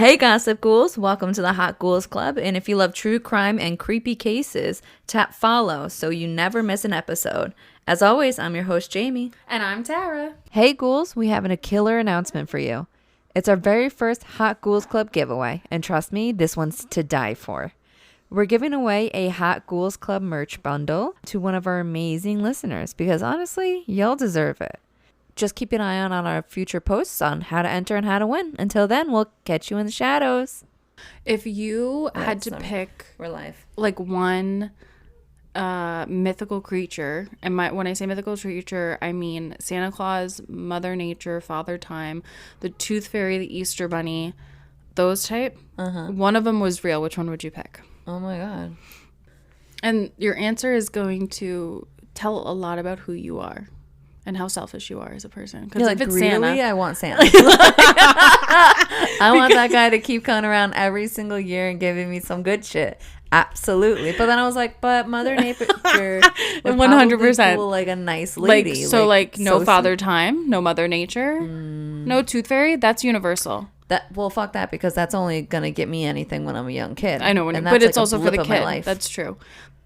Hey Gossip Ghouls, welcome to the Hot Ghouls Club, and if you love true crime and creepy cases, tap follow so you never miss an episode. As always, I'm your host Jamie. And I'm Tara. Hey Ghouls, we have a killer announcement for you. It's our very first Hot Ghouls Club giveaway, and trust me, this one's to die for. We're giving away a Hot Ghouls Club merch bundle to one of our amazing listeners, because honestly, y'all deserve it. Just keep an eye on our future posts on how to enter and how to win. Until then, we'll catch you in the shadows. If you had to pick we're live. like one mythical creature, and when I say mythical creature, I mean Santa Claus, Mother Nature, Father Time, the Tooth Fairy, the Easter Bunny, those type. One of them was real. Which one would you pick? Oh my God. And your answer is going to tell a lot about who you are. And how selfish you are as a person. Because if it's greedily, Santa, I want Santa. I want that guy to keep coming around every single year and giving me some good shit. Absolutely. But then I was like, but Mother Nature would 100% cool, like a nice lady. No Father Time, no Mother Nature, no Tooth Fairy. That's universal. Well, fuck that, because that's only gonna get me anything when I'm a young kid. I know, but it's also for the kid. That's true.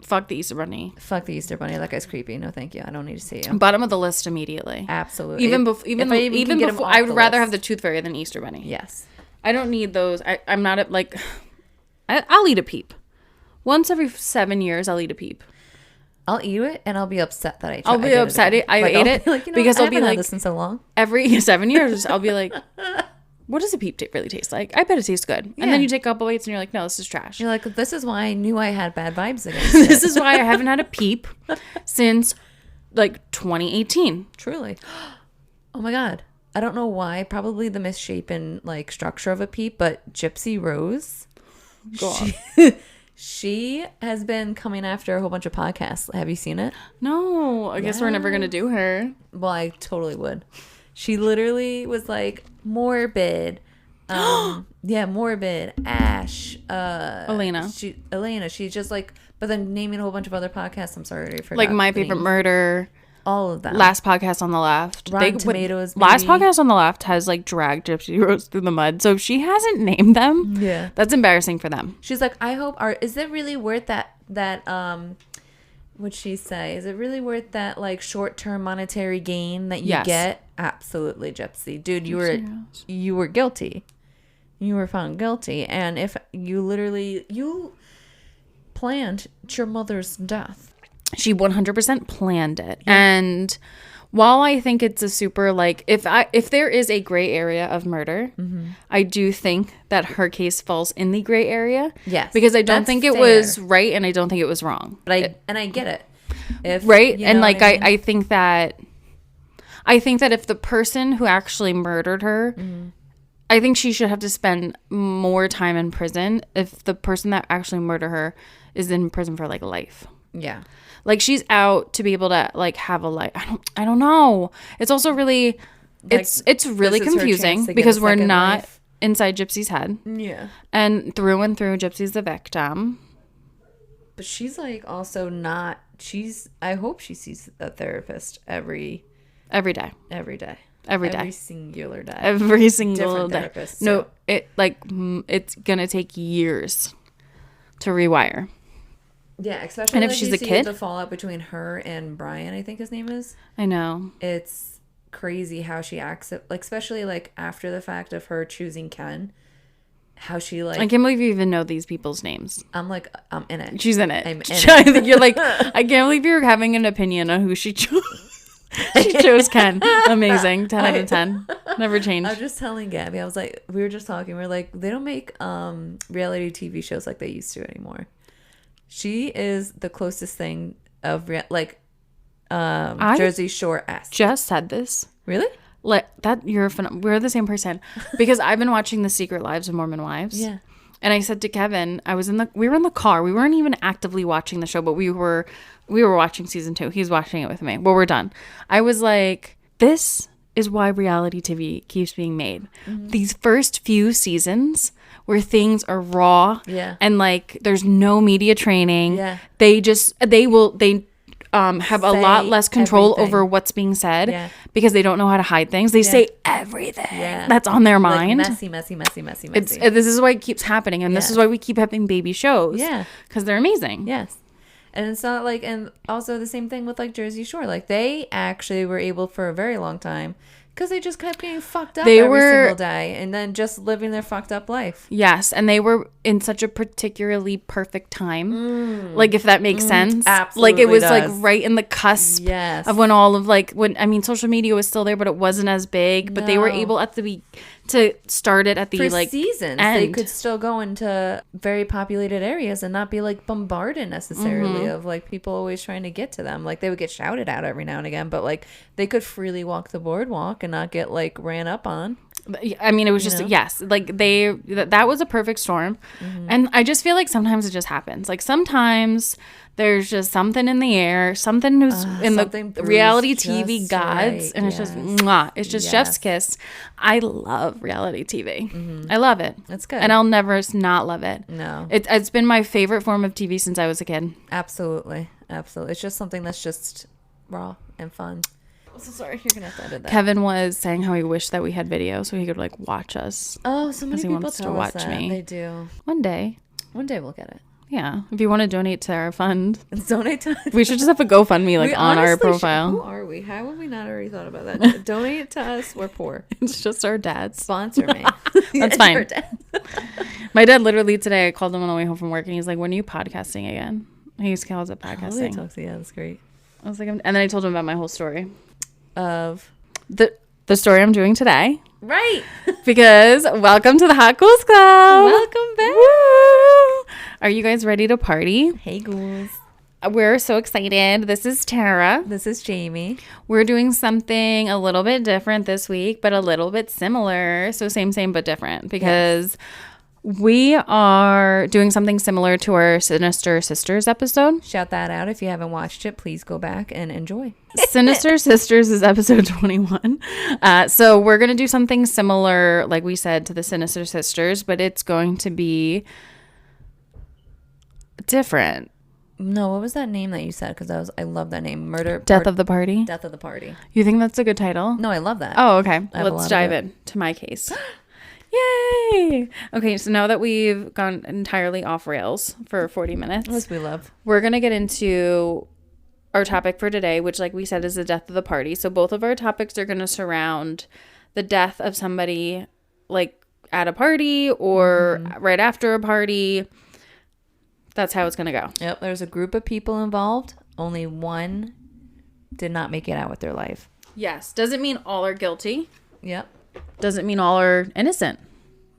Fuck the Easter Bunny. Fuck the Easter Bunny. That guy's creepy. No, thank you. I don't need to see you. Bottom of the list immediately. Absolutely. Even before, I would rather have the Tooth Fairy than Easter Bunny. Yes. I don't need those. I'm not at like. I'll eat a peep. Once every 7 years, I'll eat a peep. I'll eat it and I'll be upset that I tried. I'll be upset I ate it because I'll be like, this in so long. Every 7 years, I'll be like, what does a peep really taste like? I bet it tastes good. Yeah. And then you take a couple bites and you're like, no, this is trash. You're like, this is why I knew I had bad vibes against This is why I haven't had a peep since like 2018. Truly. Oh my God. I don't know why. Probably the misshapen like structure of a peep, but Gypsy Rose. She has been coming after a whole bunch of podcasts. Have you seen it? No. I guess we're never going to do her. Well, I totally would. She literally was like morbid. Morbid. Ash. Elena. She's just like, but then naming a whole bunch of other podcasts. I'm sorry, I forgot. Like My Favorite Murder. All of them. Last Podcast on the Left. Rotten Tomatoes. Last Podcast on the Left has like dragged Gypsy Rose through the mud. So if she hasn't named them, that's embarrassing for them. She's like, I hope is it really worth that what'd she say? Is it really worth that like short-term monetary gain that you get? Absolutely, Gypsy. Dude, you were guilty. You were found guilty. And if you planned your mother's death. She 100% planned it. And while I think it's a super like if there is a gray area of murder, I do think that her case falls in the gray area. Yes. Because I don't think it was right and I don't think it was wrong. But I get it. And like I think that if the person who actually murdered her, I think she should have to spend more time in prison if the person that actually murdered her is in prison for like life. Yeah. Like she's out to be able to like have a life. I don't know. It's also really it's really confusing because we're not inside Gypsy's head. Yeah. And through, Gypsy's the victim. But she's like also not. I hope she sees a therapist every day. Every singular day. Every single day. Therapist. No, it's gonna take years to rewire. Yeah, especially if she's a kid. The fallout between her and Brian, I think his name is. I know. It's crazy how she acts, like especially like after the fact of her choosing Ken. How she like. I can't believe you even know these people's names. I'm in it. She's in it. I'm in it. You're like, I can't believe you're having an opinion on who she chose. She chose Ken. Amazing. 10 out of 10. Never changed. I was just telling Gabby, I was like, we were just talking. We were like, they don't make reality TV shows like they used to anymore. She is the closest thing of Jersey Shore-esque. Just said this. Really? Like that we're the same person because I've been watching The Secret Lives of Mormon Wives. Yeah. And I said to Kevin, we were in the car. We weren't even actively watching the show, but we were watching season 2. He's watching it with me. Well, we're done. I was like, this is why reality TV keeps being made. Mm-hmm. These first few seasons where things are raw and like there's no media training. Yeah. They have a lot less control over what's being said because they don't know how to hide things. They say everything that's on their mind. Like messy. This is why it keeps happening. And this is why we keep having baby shows. Yeah. Because they're amazing. Yes. And it's not like, and also the same thing with like Jersey Shore. Like they actually were able for a very long time because they just kept getting fucked up every single day and then just living their fucked up life. Yes. And they were in such a particularly perfect time. Like if that makes sense. Absolutely. Like it was like right in the cusp of when all of like, social media was still there, but it wasn't as big. But they were able to start it at the for seasons end. They could still go into very populated areas and not be like bombarded necessarily of like people always trying to get to them. Like they would get shouted at every now and again, but like they could freely walk the boardwalk and not get like ran up on. I mean, it was just like that was a perfect storm. And I just feel like sometimes it just happens. Like sometimes there's just something in the air, something who's in the reality TV gods, and it's just mwah. It's just chef's kiss. I love reality TV. I love it. It's good, and I'll never not love it. No, it's been my favorite form of TV since I was a kid. Absolutely. It's just something that's just raw and fun. I'm so sorry, you're gonna have to edit that. Kevin was saying how he wished that we had video so he could like watch us. Oh, so many people wants to watch that. Me. They do. One day we'll get it. Yeah, if you want to donate to our fund, donate to. We should just have a GoFundMe like on our profile. Who are we? How have we not already thought about that? Donate to us. We're poor. It's just our dads. Sponsor me. That's fine. My dad literally today, I called him on the way home from work, and he's like, "When are you podcasting again?" He calls it podcasting. Yeah, that's great. I was like, and then I told him about my whole story of the story I'm doing today. Right. Because welcome to the Hot Ghouls Club. Welcome back. Woo! Are you guys ready to party? Hey, ghouls. We're so excited. This is Tara. This is Jamie. We're doing something a little bit different this week, but a little bit similar. So same, but different. Because we are doing something similar to our Sinister Sisters episode. Shout that out. If you haven't watched it, please go back and enjoy. Sinister Sisters is episode 21. So we're going to do something similar, like we said, to the Sinister Sisters, but it's going to be different. No, what was that name that you said? Because I love that name. Death of the Party. Death of the Party. You think that's a good title? No, I love that. Oh, okay. Let's dive into my case. Yay! Okay, so now that we've gone entirely off rails for 40 minutes, which we love, we're going to get into our topic for today, which, like we said, is the death of the party. So both of our topics are going to surround the death of somebody, like at a party or right after a party. That's how it's going to go. Yep, there's a group of people involved. Only one did not make it out with their life. Yes. Doesn't mean all are guilty. Yep. Doesn't mean all are innocent.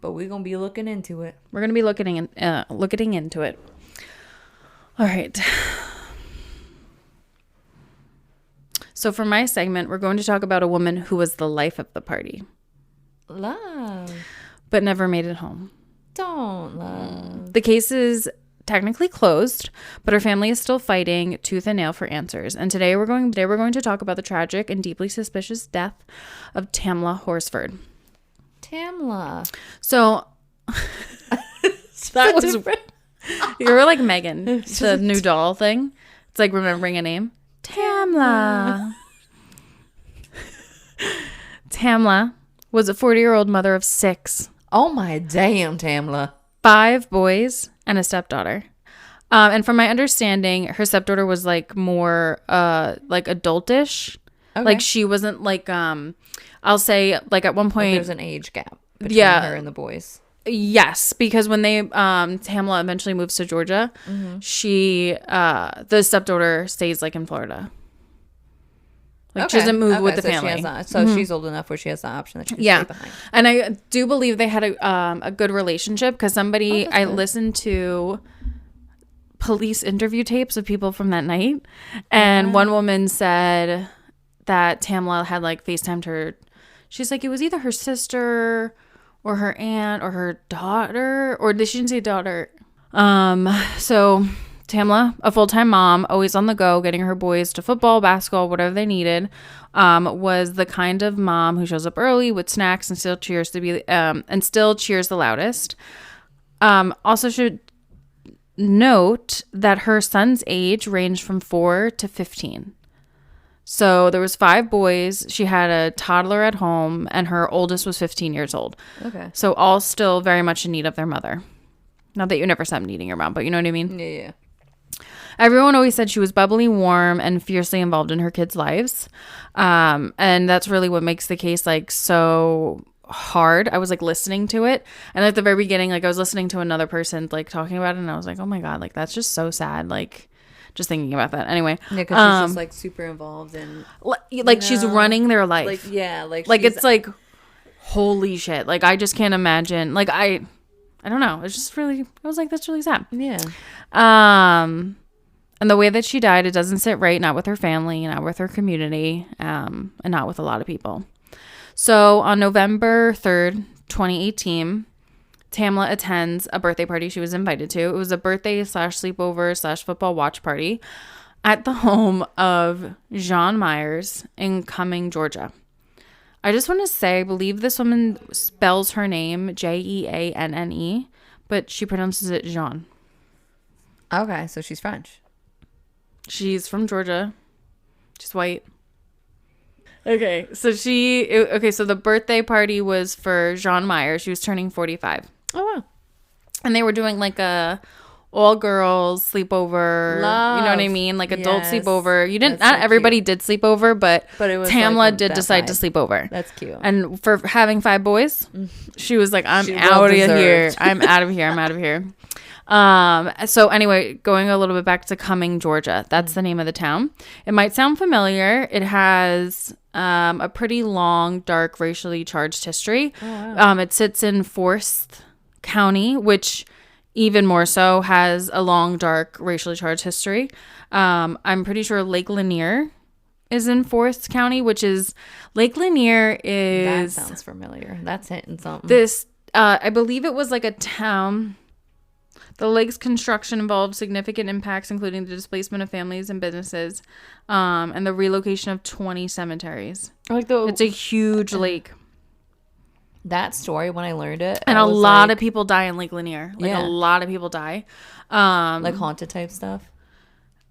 But we're going to be looking into it. We're going to be looking into it. All right. So for my segment, we're going to talk about a woman who was the life of the party. Love. But never made it home. Don't love. The case is technically closed, but her family is still fighting tooth and nail for answers. And today we're going to talk about the tragic and deeply suspicious death of Tamla Horsford. Tamla. So that was you were like Megan, the new doll thing. It's like remembering a name. Tamla. Tamla was a 40-year-old mother of 6. Oh my damn, Tamla. 5 boys and a stepdaughter. And from my understanding, her stepdaughter was like more like adultish. Okay. Like she wasn't like I'll say like at one point there's an age gap between her and the boys. Yes, because when they Tamla eventually moves to Georgia, she the stepdaughter stays like in Florida. Like she doesn't move with the family. She's old enough where she has the option that she can stay behind. And I do believe they had a good relationship because I listened to police interview tapes of people from that night, and one woman said that Tamla had like FaceTimed her. She's like, it was either her sister or her aunt or her daughter, or she didn't say daughter. So Tamla, a full-time mom, always on the go, getting her boys to football, basketball, whatever they needed, was the kind of mom who shows up early with snacks and still cheers the loudest. Also should note that her son's age ranged from 4 to 15. So there was 5 boys. She had a toddler at home, and her oldest was 15 years old. Okay. So all still very much in need of their mother. Not that you never saw them needing your mom, but you know what I mean? Yeah. Everyone always said she was bubbly, warm, and fiercely involved in her kids' lives. And that's really what makes the case like so hard. I was like listening to it, and at the very beginning, like I was listening to another person like talking about it, and I was like, oh my God, like that's just so sad. Like just thinking about that. Anyway. Yeah, because she's just like super involved in like she's running their life. Like, yeah, like it's like holy shit. Like I just can't imagine. Like I don't know. It's just really, I was like, that's really sad. Yeah. And the way that she died, it doesn't sit right, not with her family, not with her community, and not with a lot of people. So on November 3rd, 2018, Tamla attends a birthday party she was invited to. It was a birthday / sleepover / football watch party at the home of Jean Myers in Cumming, Georgia. I just want to say, I believe this woman spells her name Jeanne, but she pronounces it Jean. Okay, so she's French. She's from Georgia. She's white. Okay, so so the birthday party was for Jean Myers. She was turning 45. Oh, wow. And they were doing like a all-girls sleepover. Love. You know what I mean? Like adult Yes. sleepover. You didn't, That's not so everybody cute. did sleepover, but But it was Tamla like did that decide to vibe. sleep over. That's cute. And for having 5 boys, she was like, I'm She out of well here. deserved. I'm out of here. I'm out of here. So anyway, going a little bit back to Cumming, Georgia. That's the name of the town. It might sound familiar. It has a pretty long, dark, racially charged history. Oh, wow. It sits in Forsyth County, which even more so has a long, dark, racially charged history. I'm pretty sure Lake Lanier is in Forsyth County, which is Lake Lanier is That sounds familiar. That's hitting something. this. I believe it was like a town. The lake's construction involved significant impacts, including the displacement of families and businesses, and the relocation of 20 cemeteries. It's a huge lake. That story, when I learned it, And I a was lot like, of people die in Lake Lanier. Like Yeah. a lot of people die. like haunted type stuff.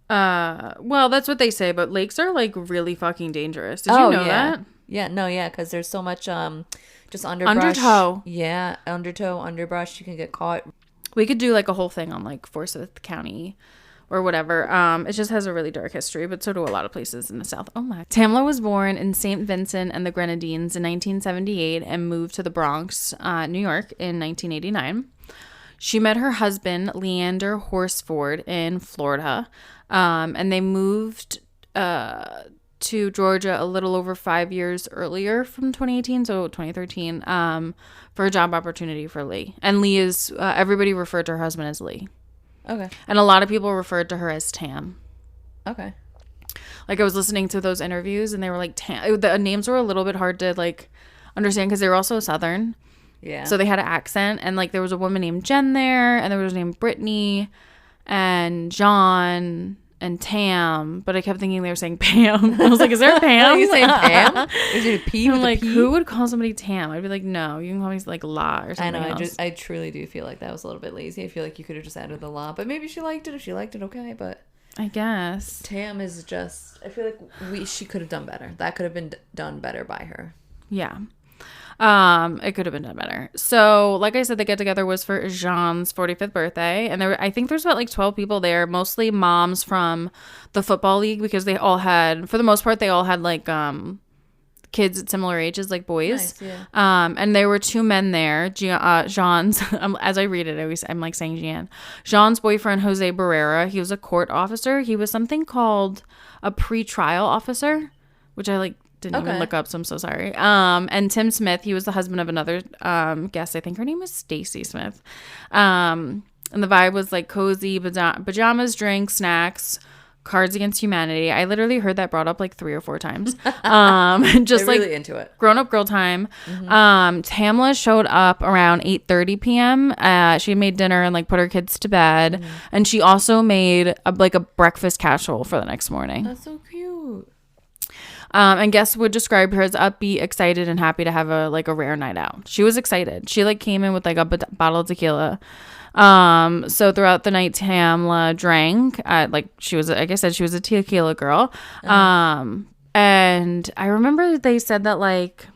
Well, that's what they say, but lakes are like really fucking dangerous. Did you know yeah. that? Yeah, no, yeah, because there's so much just underbrush. Undertow. Yeah, undertow, underbrush. You can get caught. We could do like a whole thing on like Forsyth County or whatever. It just has a really dark history, but so do a lot of places in the South. Oh my. Tamla was born in St. Vincent and the Grenadines in 1978 and moved to the Bronx, New York in 1989. She met her husband, Leander Horsford, in Florida, and they moved to Georgia a little over 5 years earlier from 2018, so 2013, for a job opportunity for Lee. And Lee is, everybody referred to her husband as Lee. Okay. And a lot of people referred to her as Tam. Okay. Like I was listening to those interviews and they were like, Tam. The names were a little bit hard to like understand because they were also Southern. Yeah. So they had an accent, and like there was a woman named Jen there, and there was named Brittany and John and Tam, but I kept thinking they were saying Pam. I was like, is there a Pam? Are you saying Pam? Is it a P? I'm with like, a P? who would call somebody Tam? I'd be like, no, you can call me like La or I something know. else. I truly do feel like that was a little bit lazy. I feel like you could have just added the La, but maybe she liked it. If she liked it, okay. But I guess. Tam is just. I feel like she could have done better. That could have been done better by her. Yeah. It could have been done better. So, like I said, the get together was for Jean's 45th birthday, and I think there's about like 12 people there, mostly moms from the football league, because they all had, for the most part, they all had like kids at similar ages, like boys. Nice, yeah. And there were 2 men there. Jean's, as I read it, I'm like saying Jean. Jean's boyfriend, Jose Barrera, he was a court officer. He was something called a pre-trial officer, which I like didn't even look up, so I'm so sorry. And Tim Smith, he was the husband of another guest. I think her name was Stacy Smith. And the vibe was like cozy pajamas, drinks, snacks, Cards Against Humanity. I literally heard that brought up like 3 or 4 times. Just They're like really into it. grown up girl time. Tamla showed up around 8:30 p.m. She made dinner and like put her kids to bed, and she also made a breakfast casserole for the next morning. That's so cute. And guests would describe her as upbeat, excited, and happy to have a rare night out. She was excited. She like came in with like a bottle of tequila. So throughout the night, Tamla drank. Like I said, she was a tequila girl. And I remember they said that like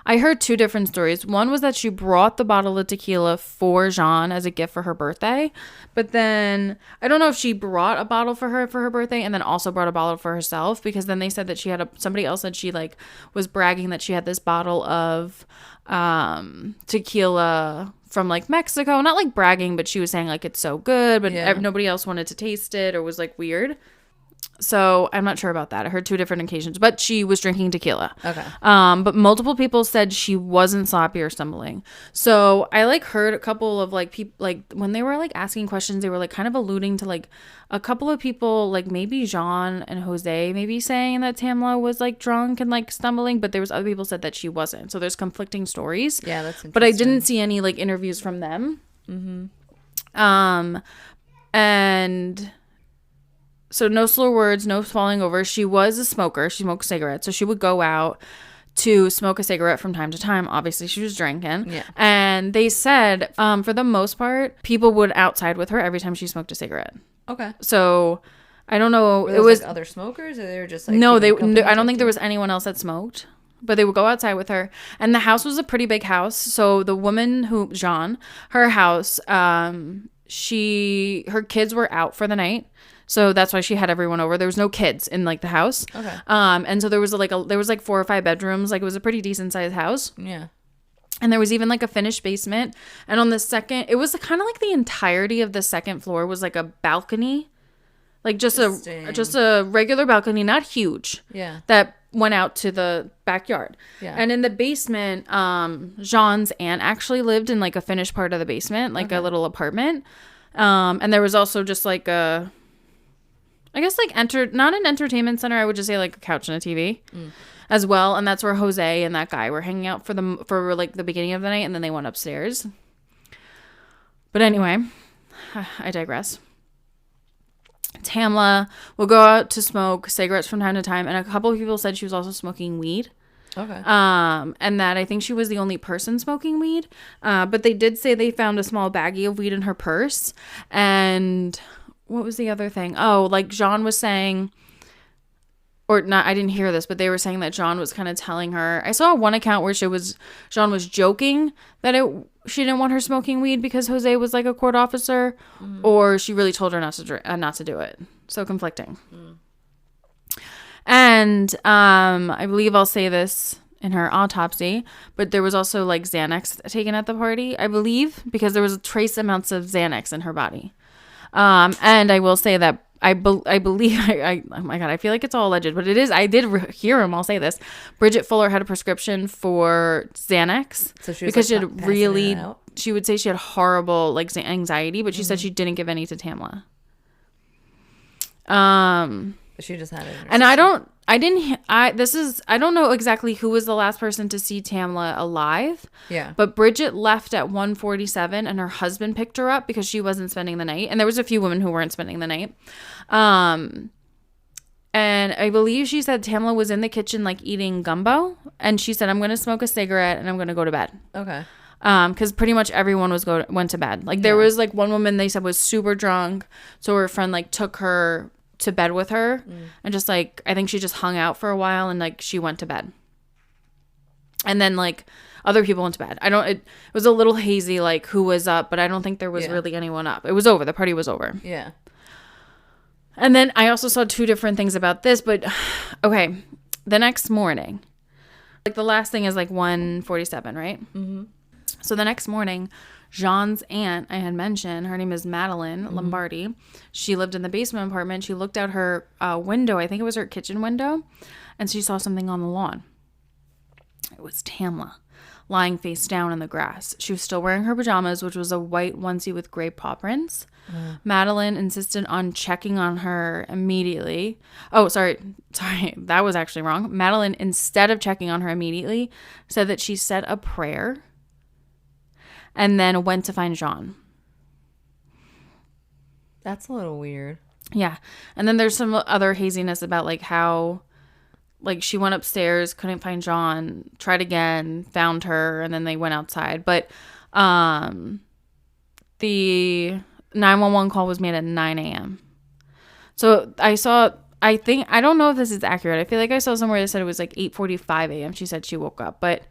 I heard two different stories. One was that she brought the bottle of tequila for Jean as a gift for her birthday. But then I don't know if she brought a bottle for her birthday and then also brought a bottle for herself, because then they said that somebody else said she like was bragging that she had this bottle of tequila from like Mexico. Not like bragging, but she was saying like it's so good, but nobody else wanted to taste it or was like weird. So I'm not sure about that. I heard two different occasions, but she was drinking tequila. Okay. But multiple people said she wasn't sloppy or stumbling. So I like heard a couple of like people, like when they were like asking questions, they were like kind of alluding to like a couple of people, like maybe Jean and Jose maybe saying that Tamla was like drunk and like stumbling, but there was other people said that she wasn't. So there's conflicting stories. Yeah, that's interesting. But I didn't see any like interviews from them. And so no slur words, no falling over. She was a smoker. She smoked cigarettes. So she would go out to smoke a cigarette from time to time. Obviously, she was drinking. Yeah. And they said, for the most part, people would outside with her every time she smoked a cigarette. Okay. So I don't know. It was like other smokers, or they were just like no. I don't think there was anyone else that smoked. But they would go outside with her. And the house was a pretty big house. So the woman Jean, her house, her kids were out for the night. So that's why she had everyone over. There was no kids in like the house. Okay. And so there was like 4 or 5 bedrooms. Like it was a pretty decent sized house. Yeah. And there was even like a finished basement. And on the second, it was kind of like the entirety of the second floor was like a balcony. Like just a regular balcony, not huge. Yeah. That went out to the backyard. Yeah. And in the basement, Jean's aunt actually lived in like a finished part of the basement, like a little apartment. And there was also just like I guess like not an entertainment center. I would just say like a couch and a TV as well. And that's where Jose and that guy were hanging out for like the beginning of the night. And then they went upstairs. But anyway, I digress. Tamla will go out to smoke cigarettes from time to time. And a couple of people said she was also smoking weed. Okay. And that I think she was the only person smoking weed. But they did say they found a small baggie of weed in her purse. And what was the other thing? Oh, like Jean was saying, or not, I didn't hear this, but they were saying that Jean was kind of telling her. I saw one account where Jean was joking that she didn't want her smoking weed because Jose was like a court officer, or she really told her not to do it. So conflicting. And I believe I'll say this in her autopsy, but there was also like Xanax taken at the party, I believe, because there was trace amounts of Xanax in her body. And I will say that I believe, oh my God, I feel like it's all alleged, but it is, I did hear him, I'll say this. Bridget Fuller had a prescription for Xanax. So she was because like, she would say she had horrible like anxiety, but she said she didn't give any to Tamla. She just had it. And I don't know exactly who was the last person to see Tamla alive. Yeah. But But Bridget left at 1:47 and her husband picked her up because she wasn't spending the night. And there was a few women who weren't spending the night. And I believe she said Tamla was in the kitchen like eating gumbo. And she said, I'm going to smoke a cigarette and I'm going to go to bed. Okay. Because pretty much everyone went to bed. Like there was like one woman they said was super drunk. So her friend like took her to bed with her and just like I think she just hung out for a while and like she went to bed. And then like other people went to bed. It was a little hazy like who was up, but I don't think there was really anyone up. It was over. The party was over. Yeah. And then I also saw two different things about this, but okay. The next morning, like the last thing is like 1:47, right? Mm-hmm. So the next morning, Jean's aunt, I had mentioned, her name is Madeline Lombardi. She lived in the basement apartment. She looked out her window. I think it was her kitchen window. And she saw something on the lawn. It was Tamla lying face down in the grass. She was still wearing her pajamas, which was a white onesie with gray paw prints. Madeline insisted on checking on her immediately. Oh, sorry. That was actually wrong. Madeline, instead of checking on her immediately, said that she said a prayer and then went to find Jean. That's a little weird. Yeah. And then there's some other haziness about like how like she went upstairs, couldn't find John, tried again, found her, and then they went outside. But the 911 call was made at 9 a.m. So I don't know if this is accurate. I feel like I saw somewhere that said it was like 8:45 a.m. She said she woke up, but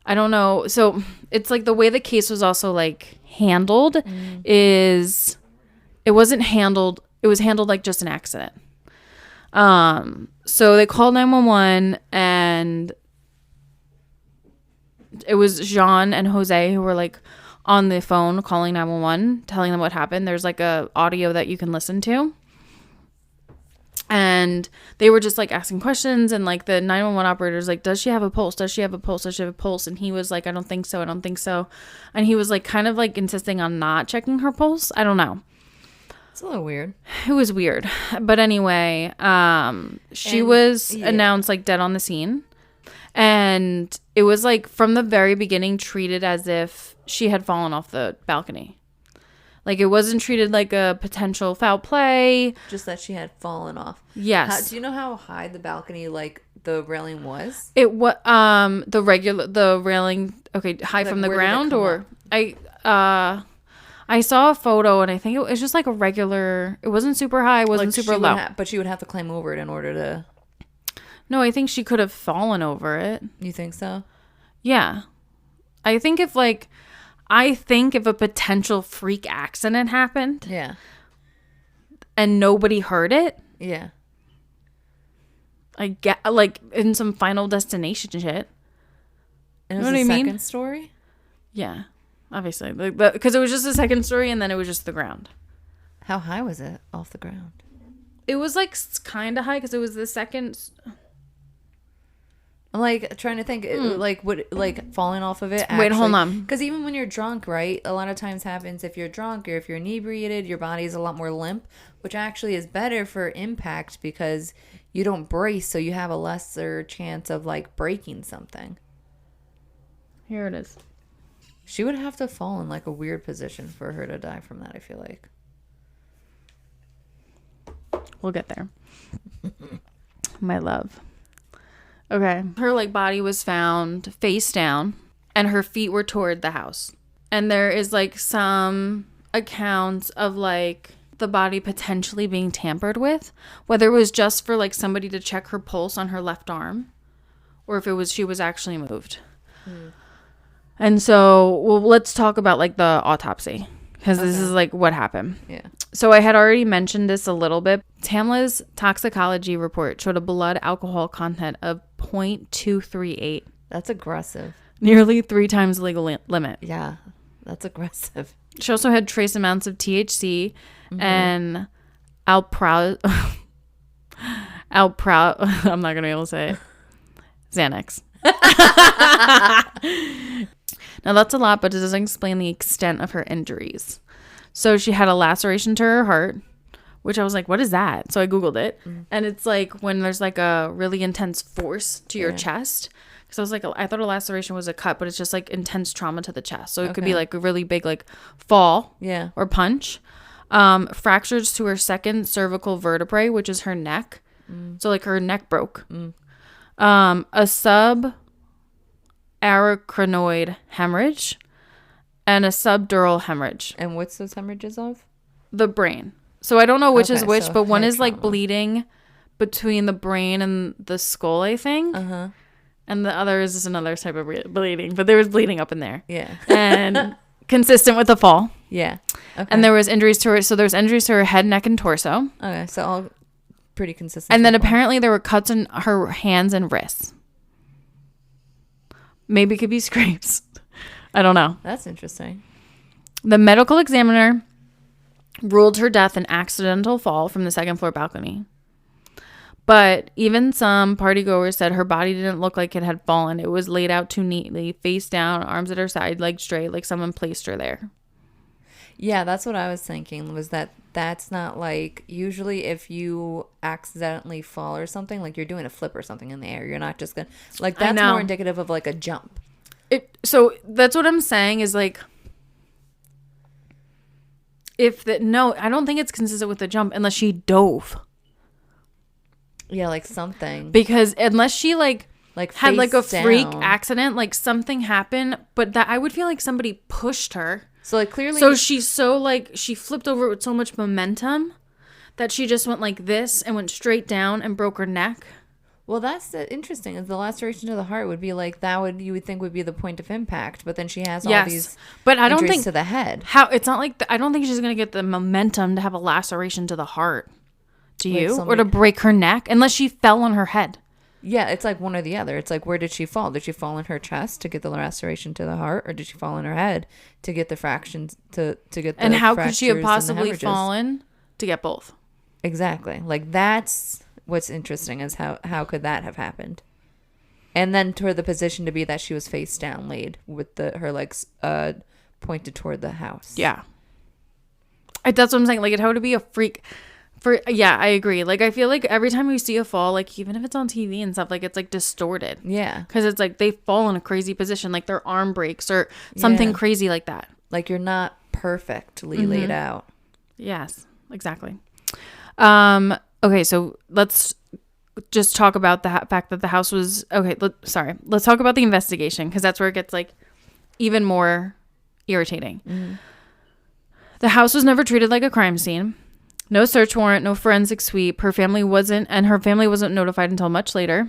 I don't know. So it's like the way the case was also like handled is it wasn't handled. It was handled like just an accident. So they called 911 and it was Jean and Jose who were like on the phone calling 911, telling them what happened. There's like a audio that you can listen to. And they were just like asking questions, and like the 911 operator's like, does she have a pulse? Does she have a pulse? Does she have a pulse? And he was like, I don't think so. I don't think so. And he was like kind of like insisting on not checking her pulse. I don't know. It's a little weird. It was weird. But anyway, she was announced like dead on the scene. And it was like from the very beginning treated as if she had fallen off the balcony. Like it wasn't treated like a potential foul play. Just that she had fallen off. Yes. Do you know how high the balcony, like the railing was? It was the railing. Okay, high like from the ground, or I saw a photo and I think it was just like a regular. It wasn't super high. It wasn't like super low. But she would have to climb over it in order to. No, I think she could have fallen over it. You think so? Yeah, I think if a potential freak accident happened. Yeah. And nobody heard it. Yeah. I get like in some Final Destination shit. And it was the second story? Yeah. Obviously. Because it was just the second story and then it was just the ground. How high was it off the ground? It was like kind of high because it was the second. I'm like trying to think, like falling off of it. Actually, wait, hold on. Because even when you're drunk, right? A lot of times happens if you're drunk or if you're inebriated, your body is a lot more limp, which actually is better for impact because you don't brace, so you have a lesser chance of like breaking something. Here it is. She would have to fall in like a weird position for her to die from that, I feel like. We'll get there. My love. Okay. Her like body was found face down and her feet were toward the house. And there is like some accounts of like the body potentially being tampered with, whether it was just for like somebody to check her pulse on her left arm or if it was she was actually moved. And so, well, let's talk about like the autopsy because this is like what happened. Yeah. So I had already mentioned this a little bit. Tamla's toxicology report showed a blood alcohol content of 0.238. That's aggressive. Nearly 3 times the legal limit. Yeah, that's aggressive. She also had trace amounts of THC and I'm not going to be able to say it. Xanax. Now that's a lot, but it doesn't explain the extent of her injuries. So she had a laceration to her heart, which I was like, what is that? So I Googled it. And it's like when there's like a really intense force to your chest. Because I was like, I thought a laceration was a cut, but it's just like intense trauma to the chest. So it could be like a really big like fall or punch. Fractures to her second cervical vertebrae, which is her neck. So like her neck broke. A subarachnoid hemorrhage and a subdural hemorrhage. And what's those hemorrhages of? The brain. So I don't know which is which, but one is like bleeding between the brain and the skull, I think. And the other is just another type of bleeding, but there was bleeding up in there. Yeah. And consistent with the fall. Yeah. Okay. And there was injuries to her. So there's injuries to her head, neck, and torso. Okay. So all pretty consistent. And then apparently there were cuts in her hands and wrists. Maybe it could be scrapes. I don't know. That's interesting. The medical examiner ruled her death an accidental fall from the second floor balcony. But even some partygoers said her body didn't look like it had fallen. It was laid out too neatly, face down, arms at her side, legs straight, like someone placed her there. Yeah, that's what I was thinking, was that's not like, usually if you accidentally fall or something, like you're doing a flip or something in the air, you're not just gonna, like, that's more indicative of like a jump. So that's what I'm saying is like, no, I don't think it's consistent with the jump unless she dove. Yeah, like something. Because unless she like had like a face freak down. accident, like something happened, but that I would feel like somebody pushed her. So like clearly. So she's so like she flipped over with so much momentum that she just went like this and went straight down and broke her neck. Well, that's interesting. Is the laceration to the heart would be like that would you would think would be the point of impact, but then she has all these. But I don't injuries think to the head. How it's not like I don't think she's gonna get the momentum to have a laceration to the heart. Do you or to break her neck unless she fell on her head? Yeah, it's like one or the other. It's like, where did she fall? Did she fall in her chest to get the laceration to the heart, or did she fall in her head to get the fractions to get the and how could she have fractures and the possibly hemorrhages? fallen to get both? Exactly. Like that's what's interesting is how could that have happened? And then for the position to be that she was face down laid with her legs pointed toward the house. Yeah. That's what I'm saying. Like, how to be a freak. Yeah, I agree. Like, I feel like every time we see a fall, like, even if it's on TV and stuff, like, it's, like, distorted. Yeah. Because it's, like, they fall in a crazy position. Like, their arm breaks or something crazy like that. Like, you're not perfectly laid out. Yes, exactly. Okay, so let's just talk about the fact that the house was... Okay, let's talk about the investigation, because that's where it gets, like, even more irritating. Mm-hmm. The house was never treated like a crime scene. No search warrant, no forensic sweep. Her family wasn't notified until much later.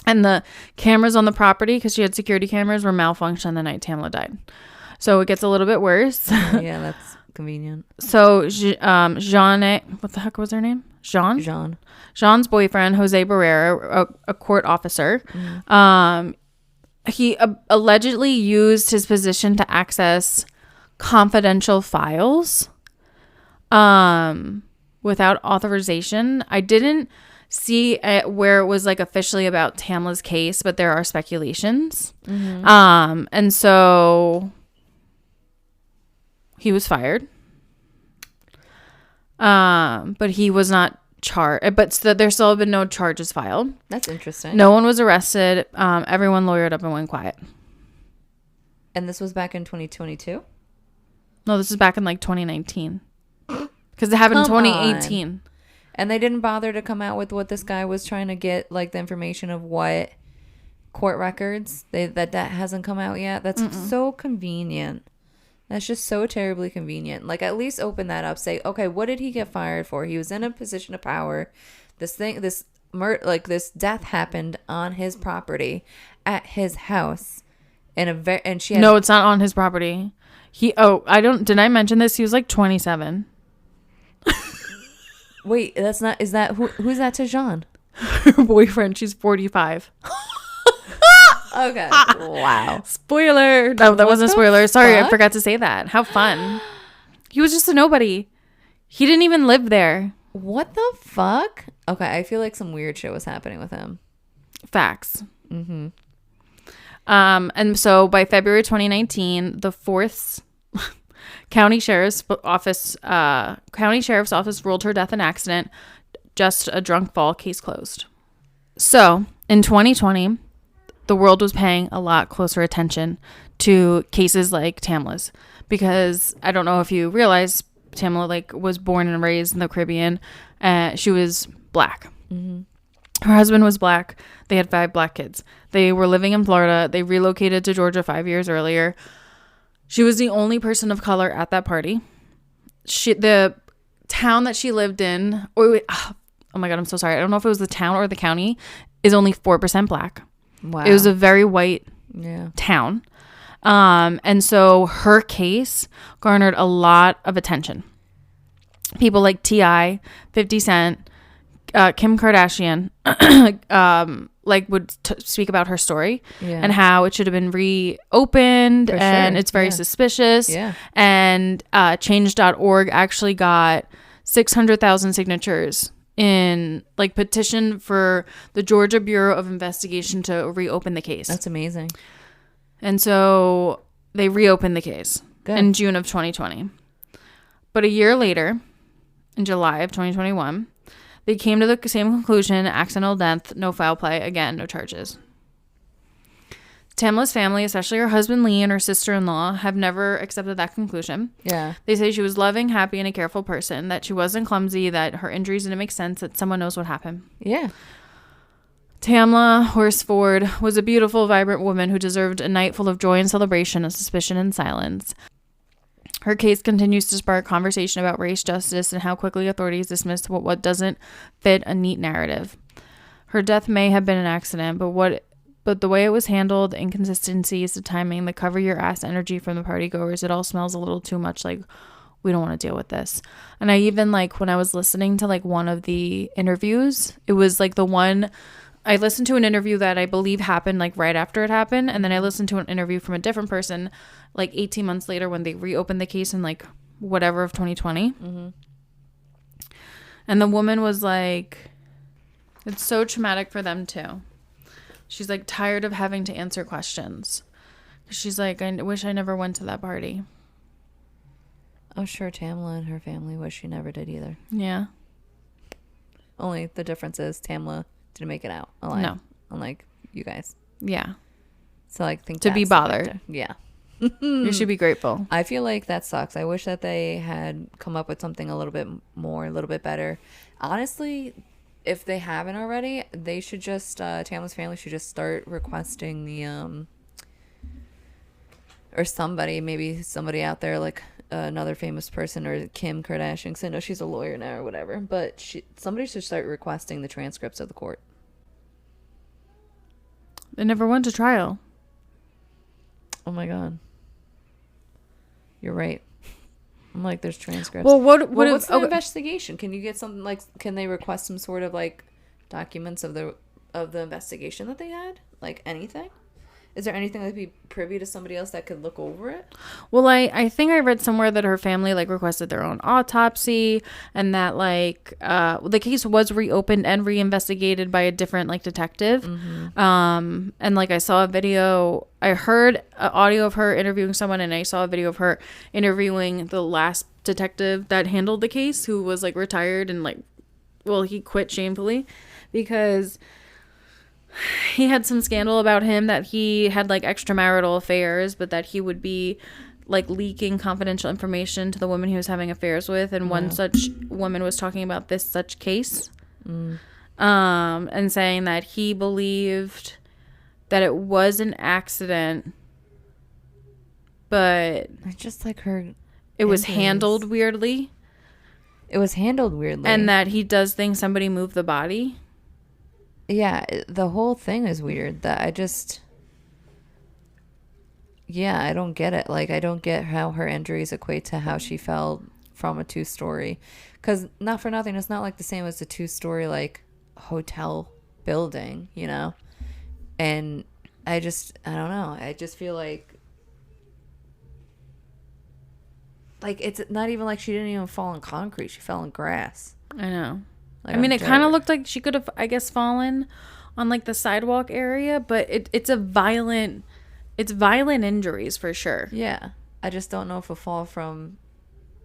And the cameras on the property, because she had security cameras, were malfunctioned the night Tamla died. So it gets a little bit worse. Yeah, that's convenient. So Jean, what the heck was her name? Jean's boyfriend, Jose Barrera, a court officer, he allegedly used his position to access confidential files without authorization. I didn't see it where it was like officially about Tamla's case, but there are speculations. And so he was fired. But he was not charged, but there still have been no charges filed. That's interesting. No one was arrested. Everyone lawyered up and went quiet. And this was back in 2022? No, this is back in like 2019. Because it happened in 2018. On. And they didn't bother to come out with what this guy was trying to get, like the information of what court records. That hasn't come out yet. That's so convenient. That's just so terribly convenient. Like, at least open that up. Say, okay, what did he get fired for? He was in a position of power. This death happened on his property at his house. And she had, no, it's not on his property. Did I mention this? He was like 27. Wait, who's that to Jean? Her boyfriend. She's 45. Okay. Wow. Spoiler. No, that wasn't a spoiler. Sorry, I forgot to say that. How fun. He was just a nobody. He didn't even live there. What the fuck? Okay, I feel like some weird shit was happening with him. Facts. And so by February 2019, the 4th County Sheriff's Office ruled her death an accident, just a drunk fall, case closed. So in 2020, the world was paying a lot closer attention to cases like Tamla's, because I don't know if you realize Tamla was born and raised in the Caribbean. She was black. Her husband was black. They had 5 black kids. They were living in Florida. They relocated to Georgia 5 years earlier. She was the only person of color at that party. The town that she lived in, oh my God, I'm so sorry. I don't know if it was the town or the county, is only 4% black. Wow. It was a very white town. And so her case garnered a lot of attention. People like T.I., 50 Cent, Kim Kardashian, would speak about her story and how it should have been reopened. And it's very suspicious. Yeah. And change.org actually got 600,000 signatures in petition for the Georgia Bureau of Investigation to reopen the case. That's amazing. And so they reopened the case in June of 2020. But a year later, in July of 2021, they came to the same conclusion: accidental death, no foul play, again, no charges. Tamla's family, especially her husband Lee and her sister-in-law, have never accepted that conclusion. Yeah. They say she was loving, happy, and a careful person, that she wasn't clumsy, that her injuries didn't make sense, that someone knows what happened. Yeah. Tamla Horsford was a beautiful, vibrant woman who deserved a night full of joy and celebration, of suspicion and silence. Her case continues to spark conversation about race, justice, and how quickly authorities dismiss what doesn't fit a neat narrative. Her death may have been an accident, but the way it was handled, inconsistencies, the timing, the cover your ass energy from the party goers, it all smells a little too much like we don't want to deal with this. And I even, like, when I was listening to, like, one of the interviews, it was, like, the one... I listened to an interview that I believe happened, like, right after it happened. And then I listened to an interview from a different person, like, 18 months later when they reopened the case in, like, whatever of 2020. Mm-hmm. And the woman was like, it's so traumatic for them, too. She's, like, tired of having to answer questions. She's like, I wish I never went to that party. I'm sure Tamla and her family wish she never did either. Yeah. Only the difference is Tamla didn't make it out alive. No. Unlike you guys. Yeah. So I think to be bothered. Yeah. You should be grateful. I feel like that sucks. I wish that they had come up with something a little bit more, a little bit better. Honestly, if they haven't already, they should just, Tamla's family should just start requesting the, or somebody, maybe somebody out there, like another famous person, or Kim Kardashian, because I know she's a lawyer now or whatever, but somebody should start requesting the transcripts of the court. They never went to trial. Oh my God. You're right. I'm like, there's transcripts. Well, what's the investigation? Can you get something, like, can they request some sort of, like, documents of the investigation that they had? Like, anything? Is there anything that'd be privy to somebody else that could look over it? Well, I think I read somewhere that her family, like, requested their own autopsy, and that, like, the case was reopened and reinvestigated by a different, like, detective. Mm-hmm. And, like, I saw a video. I heard an audio of her interviewing someone, and I saw a video of her interviewing the last detective that handled the case, who was, like, retired and, like, well, he quit shamefully because he had some scandal about him that he had, like, extramarital affairs, but that he would be, like, leaking confidential information to the woman he was having affairs with. And one such woman was talking about this such case, and saying that he believed that it was an accident, but it's just like her. It was handled weirdly. It was handled weirdly, and that he does think somebody moved the body. Yeah, the whole thing is weird. That I don't get it. Like, I don't get how her injuries equate to how she fell from a 2-story. Because, not for nothing, it's not like the same as a 2-story, like, hotel building, you know? And I don't know. I just feel like it's not even like she didn't even fall on concrete. She fell on grass. I know. Like, I mean, it kind of looked like she could have, I guess, fallen on, like, the sidewalk area, but it's violent injuries for sure. Yeah. I just don't know if a fall from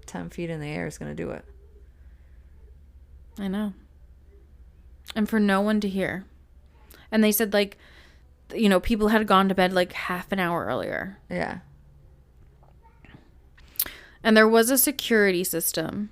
10 feet in the air is going to do it. I know. And for no one to hear. And they said, like, you know, people had gone to bed, like, half an hour earlier. Yeah. And there was a security system.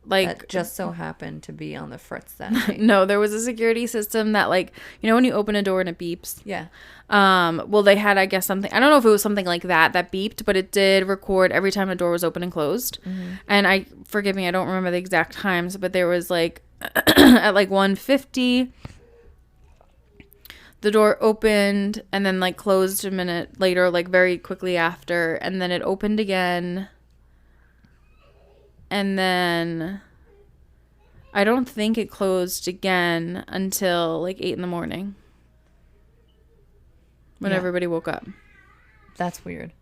Like, that just so happened to be on the fritz that night. No, there was a security system that, like, you know when you open a door and it beeps? Yeah. Well, they had, I guess, something. I don't know if it was something like that beeped, but it did record every time a door was open and closed. Mm-hmm. And forgive me, I don't remember the exact times, but there was, like, at, like, 1:50, the door opened and then, like, closed a minute later, like, very quickly after. And then it opened again. And then I don't think it closed again until, like, 8 a.m. when everybody woke up. That's weird.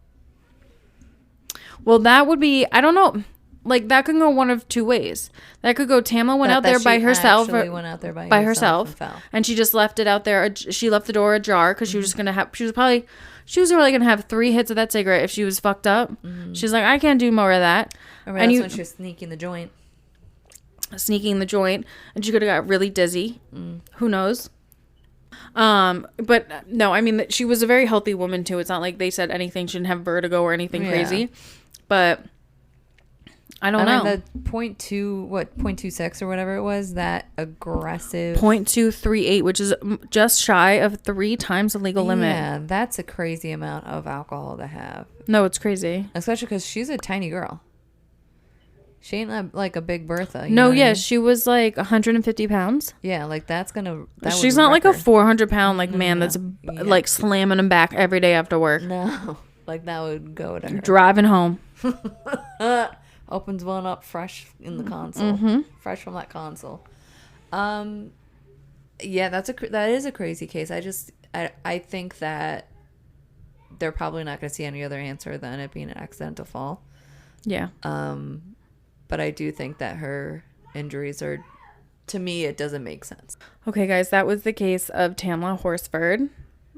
Well, that would be, I don't know, like, that could go one of two ways. That could go, Tamla went out there by herself. Went out there by herself. And she just left it out there. She left the door ajar because she was just going to have, she was really going to have 3 hits of that cigarette if she was fucked up. Mm-hmm. She's like, I can't do more of that. And that's when she was sneaking the joint. And she could have got really dizzy. Who knows? But no, I mean, she was a very healthy woman too. It's not like they said anything, shouldn't have vertigo or anything crazy. But I don't know. The 0.26 or whatever it was, that aggressive 0.238, which is just shy of 3 times the legal limit. Yeah, that's a crazy amount of alcohol to have. No, it's crazy. Especially because she's a tiny girl. She ain't like a big Bertha. No, yeah, she was like 150 pounds. Yeah, like that's gonna. She's not like a 400-pound like man that's like slamming him back every day after work. No, like that would go to her. Driving home. Opens one up fresh in the console, fresh from that console. Yeah, that is a crazy case. I think that they're probably not going to see any other answer than it being an accidental fall. Yeah. But I do think that her injuries are, to me, it doesn't make sense. Okay, guys, that was the case of Tamla Horsford.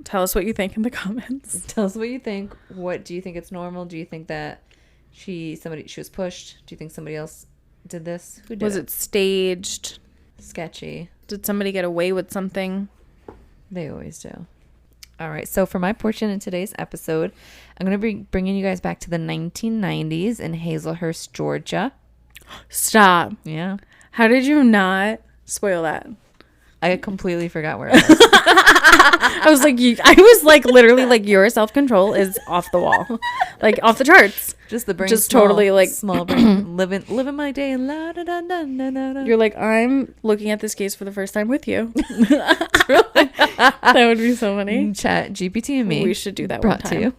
Tell us what you think in the comments. Tell us what you think. What do you think it's normal? Do you think that she was pushed? Do you think somebody else did this? Who did Was it staged? Sketchy. Did somebody get away with something? They always do. All right. So for my portion in today's episode, I'm going to be bringing you guys back to the 1990s in Hazelhurst, Georgia. Stop. Yeah. How did you not spoil that? I completely forgot where it was. I was like literally like your self-control is off the wall, like off the charts. Just the brain, just totally like small brain, living my day. La, da, da, da, da, da, da. You're like, I'm looking at this case for the first time with you. That would be so funny. Chat GPT and me. We should do that one time. To you.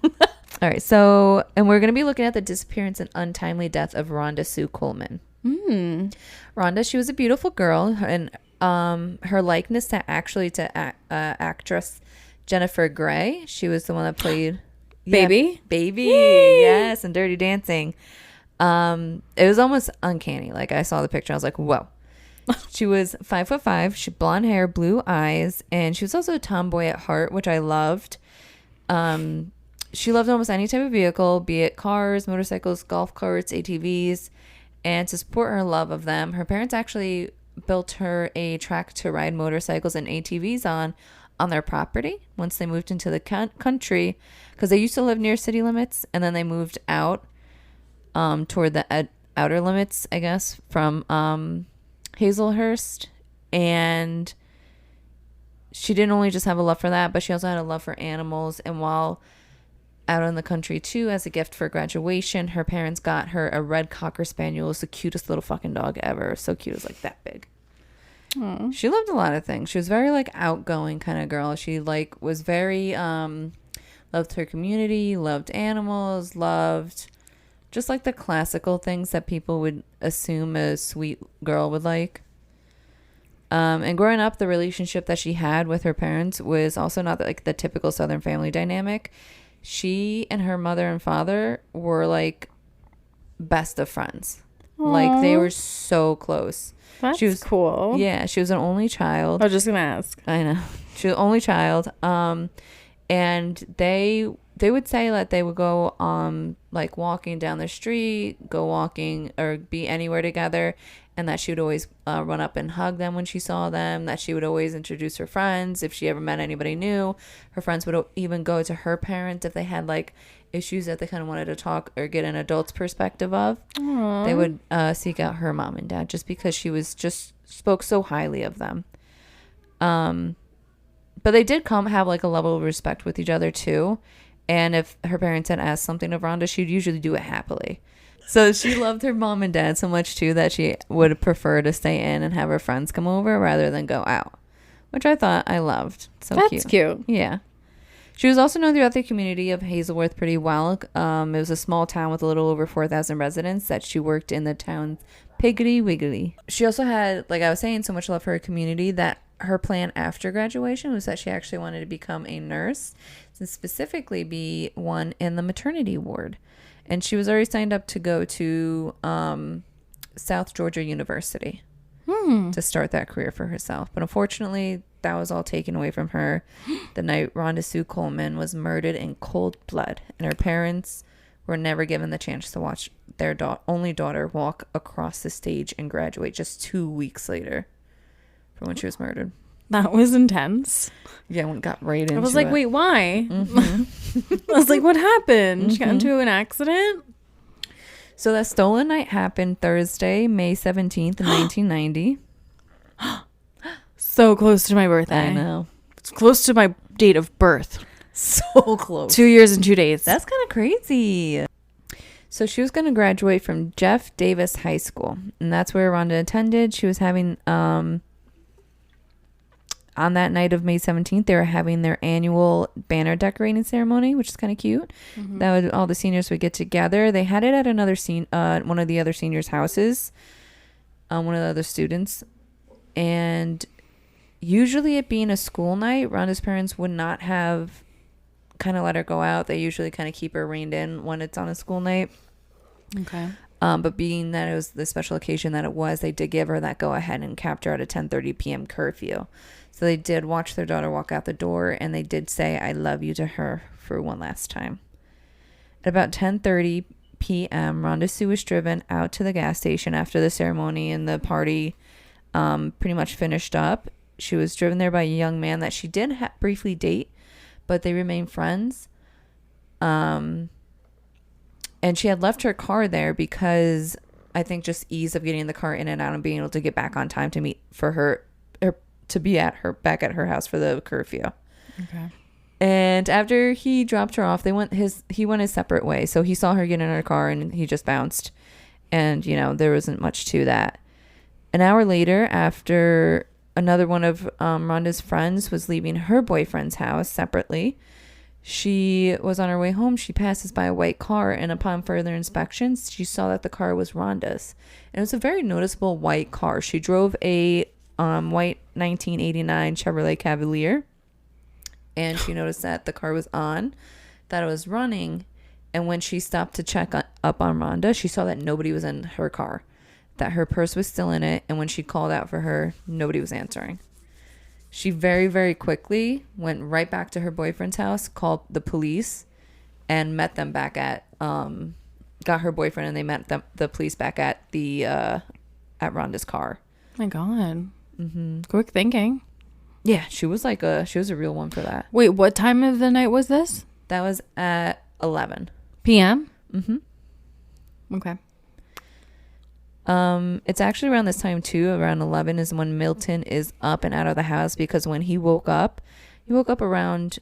All right. So, and we're going to be looking at the disappearance and untimely death of Rhonda Sue Coleman. Rhonda, she was a beautiful girl, and her likeness to actress Jennifer Grey. She was the one that played Baby. Yay! Yes, and Dirty Dancing. It was almost uncanny. Like, I saw the picture, I was like, whoa. She was 5'5". She had blonde hair, blue eyes, and she was also a tomboy at heart, which I loved. She loved almost any type of vehicle, be it cars, motorcycles, golf carts, ATVs. And to support her love of them, her parents actually built her a track to ride motorcycles and ATVs on their property once they moved into the country, because they used to live near city limits, and then they moved out toward the outer limits, I guess, from Hazelhurst. And she didn't only just have a love for that, but she also had a love for animals. And while out in the country too, as a gift for graduation, her parents got her a red cocker spaniel. It was the cutest little fucking dog ever. So cute. It was like that big. Aww. She loved a lot of things. She was very like outgoing kind of girl. She like was very loved her community, loved animals, loved just like the classical things that people would assume a sweet girl would like. And growing up, the relationship that she had with her parents was also not like the typical Southern family dynamic. She and her mother and father were like best of friends. Aww. Like, they were so close. That's she was cool. Yeah, she was an only child. I was just gonna ask. I know. She was an only child. And they would say that they would go like walking down the street, go walking or be anywhere together, and that she would always run up and hug them when she saw them, that she would always introduce her friends if she ever met anybody new. Her friends would even go to her parents if they had like issues that they kind of wanted to talk or get an adult's perspective of. Aww. They would seek out her mom and dad just because she was just spoke so highly of them. But they did have like a level of respect with each other too. And if her parents had asked something of Rhonda, she'd usually do it happily. So she loved her mom and dad so much too that she would prefer to stay in and have her friends come over rather than go out, which I thought I loved. So that's cute. Yeah. She was also known throughout the community of Hazelworth pretty well. It was a small town with a little over 4,000 residents that she worked in the town's Piggly Wiggly. She also had, like I was saying, so much love for her community that her plan after graduation was that she actually wanted to become a nurse and specifically be one in the maternity ward. And she was already signed up to go to South Georgia University to start that career for herself. But unfortunately, that was all taken away from her the night Rhonda Sue Coleman was murdered in cold blood. And her parents were never given the chance to watch their only daughter walk across the stage and graduate just 2 weeks later from when she was murdered. That was intense. Yeah, when it got right into it. I was like, wait, why? I was like, what happened? She got into an accident? So that stolen night happened Thursday, May 17th, in 1990. So close to my birthday. I know. It's close to my date of birth. So close. 2 years and 2 days. That's kind of crazy. So she was going to graduate from Jeff Davis High School, and that's where Rhonda attended. She was having, on that night of May 17th, they were having their annual banner decorating ceremony, which is kind of cute. That would, all the seniors would get together. They had it at another one of the other seniors' houses, one of the other students. And usually it being a school night, Rhonda's parents would not have kind of let her go out. They usually kind of keep her reined in when it's on a school night. Okay. But being that it was the special occasion that it was, they did give her that go ahead and capped her at a 10:30 p.m. curfew. So they did watch their daughter walk out the door, and they did say "I love you" to her for one last time. At about 10:30 p.m., Rhonda Sue was driven out to the gas station after the ceremony and the party pretty much finished up. She was driven there by a young man that she did briefly date, but they remained friends. And she had left her car there because I think just ease of getting the car in and out and being able to get back on time to meet for her to be back at her house for the curfew. Okay. And after he dropped her off, he went his separate way. So he saw her get in her car and he just bounced. And, there wasn't much to that. An hour later, after another one of Rhonda's friends was leaving her boyfriend's house separately, she was on her way home. She passes by a white car, and upon further inspection, she saw that the car was Rhonda's. And it was a very noticeable white car. She drove a white 1989 Chevrolet Cavalier, and she noticed that the car was on, that it was running, and when she stopped to check up on Rhonda, she saw that nobody was in her car, that her purse was still in it, and when she called out for her, nobody was answering. She very, very quickly went right back to her boyfriend's house, called the police, and met them back at, got her boyfriend, and they met the police back at at Rhonda's car. My God. Mm-hmm. Quick thinking. Yeah, she was a real one for that. Wait, what time of the night was this? That was at 11 p.m. Mm-hmm. Okay. It's actually around this time too. Around 11 is when Milton is up and out of the house, because when he woke up around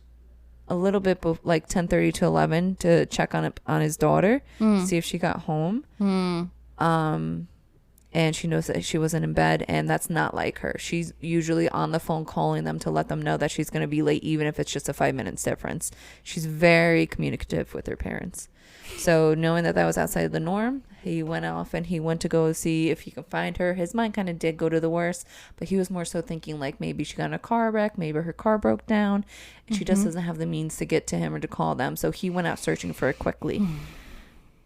a little bit like 10:30 to 11 to check on his daughter, see if she got home. And she knows that she wasn't in bed, and that's not like her. She's usually on the phone calling them to let them know that she's going to be late, even if it's just a 5 minutes difference. She's very communicative with her parents. So knowing that was outside of the norm, he went off and he went to go see if he could find her. His mind kind of did go to the worst, but he was more so thinking like maybe she got in a car wreck, maybe her car broke down, and she just doesn't have the means to get to him or to call them. So he went out searching for her quickly.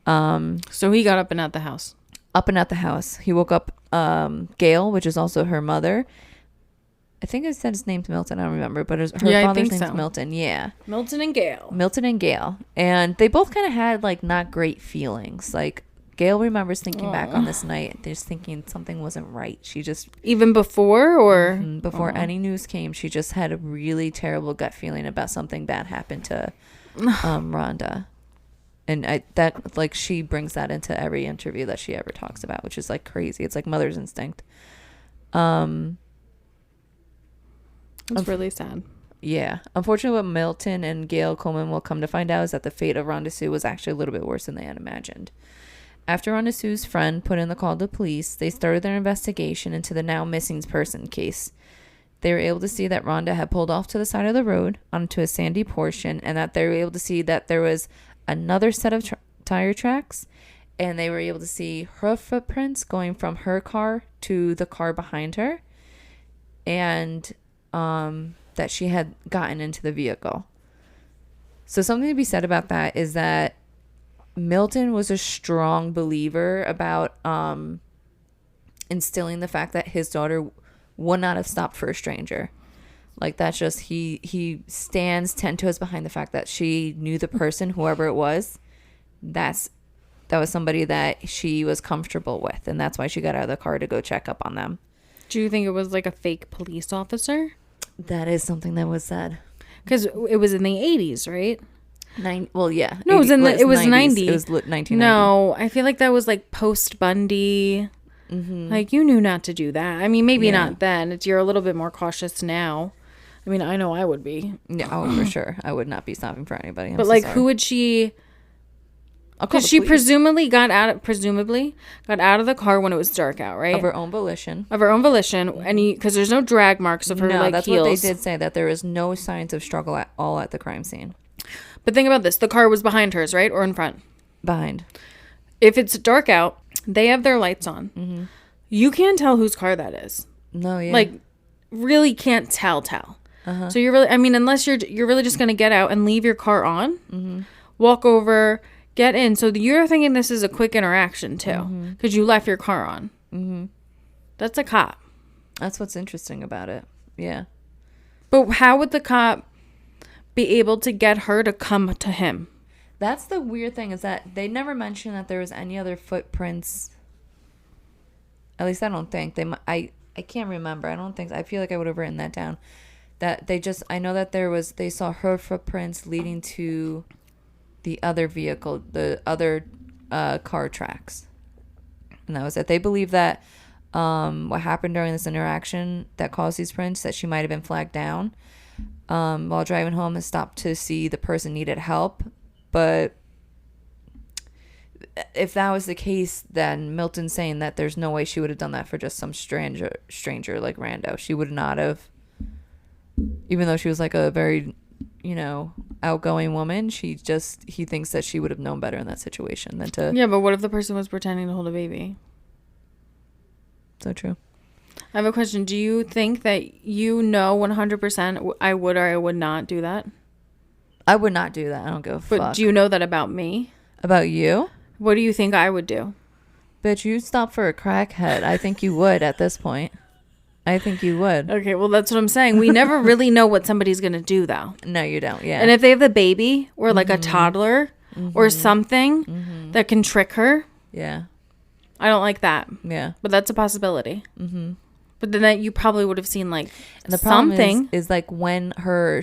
So he got up and out the house. Up and at the house. He woke up Gail, which is also her mother. I think I said his name's Milton. I don't remember, but her father's name's Milton. Yeah. Milton and Gail. And they both kind of had like not great feelings. Like Gail remembers thinking back on this night, just thinking something wasn't right. She just... Even before or... Before any news came, she just had a really terrible gut feeling about something bad happened to Rhonda. And she brings that into every interview that she ever talks about, which is like crazy. It's like mother's instinct. It's really sad. Yeah. Unfortunately, what Milton and Gail Coleman will come to find out is that the fate of Rhonda Sue was actually a little bit worse than they had imagined. After Rhonda Sue's friend put in the call to police, they started their investigation into the now missing person case. They were able to see that Rhonda had pulled off to the side of the road onto a sandy portion, and that they were able to see that there was another set of tire tracks, and they were able to see her footprints going from her car to the car behind her, and that she had gotten into the vehicle. So something to be said about that is that Milton was a strong believer about instilling the fact that his daughter would not have stopped for a stranger. Like, that's just, he stands 10 toes behind the fact that she knew the person, whoever it was. That was somebody that she was comfortable with, and that's why she got out of the car to go check up on them. Do you think it was like a fake police officer? That is something that was said. Because it was in the 80s, right? Well, yeah. No, 80, it was 90. It was 1990. No, I feel like that was like post Bundy. Like, you knew not to do that. I mean, maybe not then. You're a little bit more cautious now. I mean, I know I would be. Yeah, oh, for sure. I would not be stopping for anybody. But like, who would she? Because she presumably got out of the car when it was dark out, right? Of her own volition. And because there's no drag marks of her like that's heels. what they did say, that there is no signs of struggle at all at the crime scene. But think about this: the car was behind hers, right, or in front? Behind. If it's dark out, they have their lights on. Mm-hmm. You can't tell whose car that is. No, yeah. Like, really can't tell. Uh-huh. So you're really, I mean, unless you're really just gonna get out and leave your car on, walk over, get in. So you're thinking this is a quick interaction too, because you left your car on. Mm-hmm. That's a cop. That's what's interesting about it. Yeah. But how would the cop be able to get her to come to him? That's the weird thing, is that they never mentioned that there was any other footprints. At least I don't think. I can't remember. I feel like I would have written that down. That I know that they saw her footprints leading to the other vehicle, the other car tracks. And that was it. They believe that what happened during this interaction that caused these prints, that she might have been flagged down while driving home and stopped to see the person needed help. But if that was the case, then Milton's saying that there's no way she would have done that for just some stranger like rando. She would not have, even though she was like a very, outgoing woman. He thinks that she would have known better in that situation than to. Yeah, but what if the person was pretending to hold a baby? So true. I have a question. Do you think that 100% I would or I would not do that? I would not do that. I don't give a fuck. But do you know that about me? About you? What do you think I would do? Bitch, you stop for a crackhead. I think you would at this point. I think you would. Okay, well, that's what I'm saying. We never really know what somebody's going to do, though. No, you don't, yeah. And if they have the baby or like a toddler or something that can trick her. Yeah. I don't like that. Yeah. But that's a possibility. Mm-hmm. But then that you probably would have seen like and the problem is like when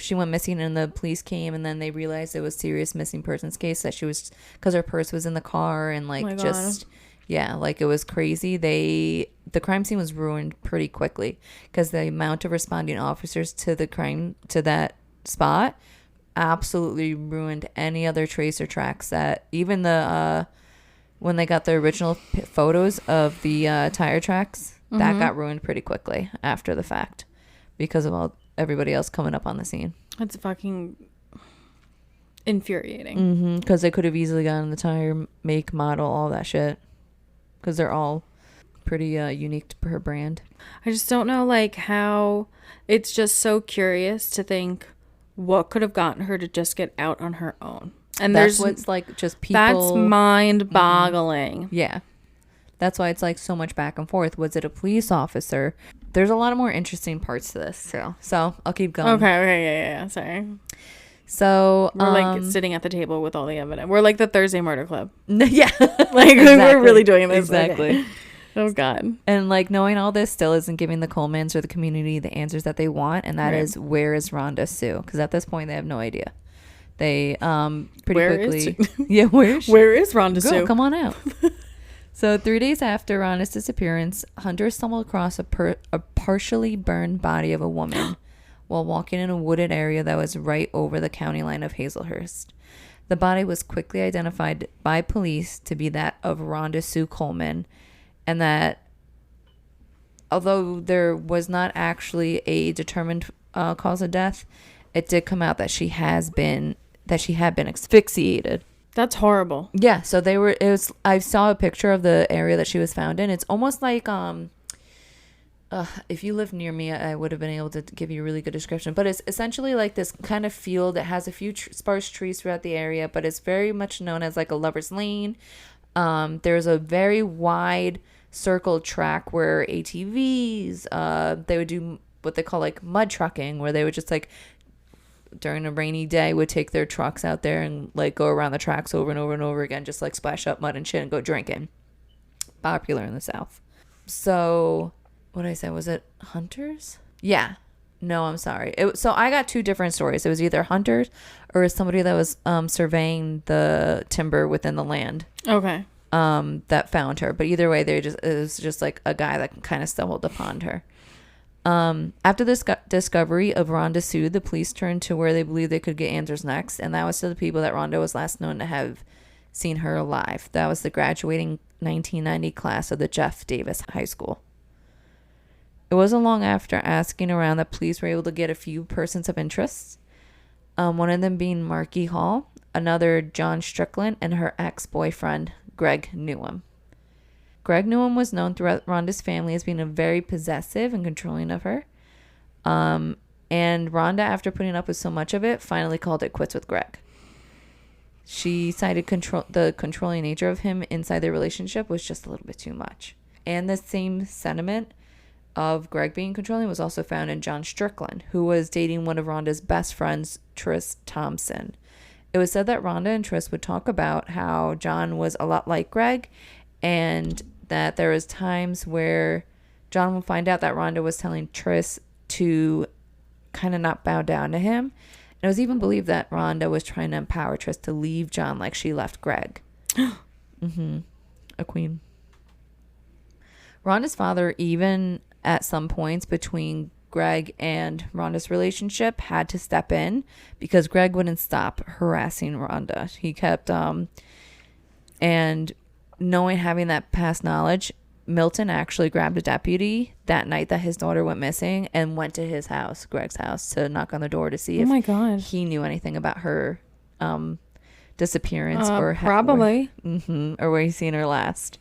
she went missing and the police came and then they realized it was serious missing persons case, that she was, because her purse was in the car and like like it was crazy. The crime scene was ruined pretty quickly because the amount of responding officers to that spot absolutely ruined any other trace or tracks. That even when they got the original photos of the tire tracks, that got ruined pretty quickly after the fact because of everybody else coming up on the scene. That's fucking infuriating. Because they could have easily gotten the tire, make, model, all that shit. Because they're all pretty unique to her brand. I just don't know like how it's just so curious to think what could have gotten her to just get out on her own. And that's what's like just people. That's mind boggling. Yeah. That's why it's like so much back and forth. Was it a police officer? There's a lot of more interesting parts to this too. So I'll keep going. Okay. Yeah. Sorry. So we're like sitting at the table with all the evidence. We're like the Thursday Murder Club. Yeah. Like exactly. We're really doing this. Exactly. Okay. Oh God. And like knowing all this still isn't giving the Colemans or the community the answers that they want. And that is, where is Rhonda Sue? Because at this point they have no idea. They quickly. Yeah. Where is Rhonda Sue? Come on out. So 3 days after Rhonda's disappearance, hunters stumbled across a partially burned body of a woman while walking in a wooded area that was right over the county line of Hazelhurst. The body was quickly identified by police to be that of Rhonda Sue Coleman, and that although there was not actually a determined cause of death, it did come out that she had been asphyxiated. That's horrible. Yeah, so I saw a picture of the area that she was found in. It's almost like if you lived near me, I would have been able to give you a really good description. But it's essentially like this kind of field that has a few sparse trees throughout the area, but it's very much known as like a lover's lane. There's a very wide circle track where ATVs, they would do what they call like mud trucking, where they would just like during a rainy day would take their trucks out there and like go around the tracks over and over and over again, just like splash up mud and shit and go drinking. Popular in the South. So what did I say? Was it hunters? Yeah. No, I'm sorry. So I got two different stories. It was either hunters or somebody that was surveying the timber within the land. Okay. That found her. But either way, it was just like a guy that kind of stumbled upon her. After this discovery of Rhonda Sue, the police turned to where they believed they could get answers next, and that was to the people that Rhonda was last known to have seen her alive. That was the graduating 1990 class of the Jeff Davis High School. It wasn't long after asking around that police were able to get a few persons of interest. One of them being Marky Hall, another John Strickland, and her ex-boyfriend, Greg Newham. Greg Newham was known throughout Rhonda's family as being very possessive and controlling of her. And Rhonda, after putting up with so much of it, finally called it quits with Greg. She cited the controlling nature of him inside their relationship was just a little bit too much. And the same sentiment of Greg being controlling was also found in John Strickland, who was dating one of Rhonda's best friends, Tris Thompson. It was said that Rhonda and Tris would talk about how John was a lot like Greg, and that there was times where John would find out that Rhonda was telling Tris to kind of not bow down to him. And it was even believed that Rhonda was trying to empower Tris to leave John like she left Greg. A queen. Rhonda's father, even at some points between Greg and Rhonda's relationship, had to step in because Greg wouldn't stop harassing Rhonda. He kept, and having that past knowledge, Milton actually grabbed a deputy that night that his daughter went missing and went to his house, Greg's house, to knock on the door to see if he knew anything about her disappearance or probably or where he's seen her last.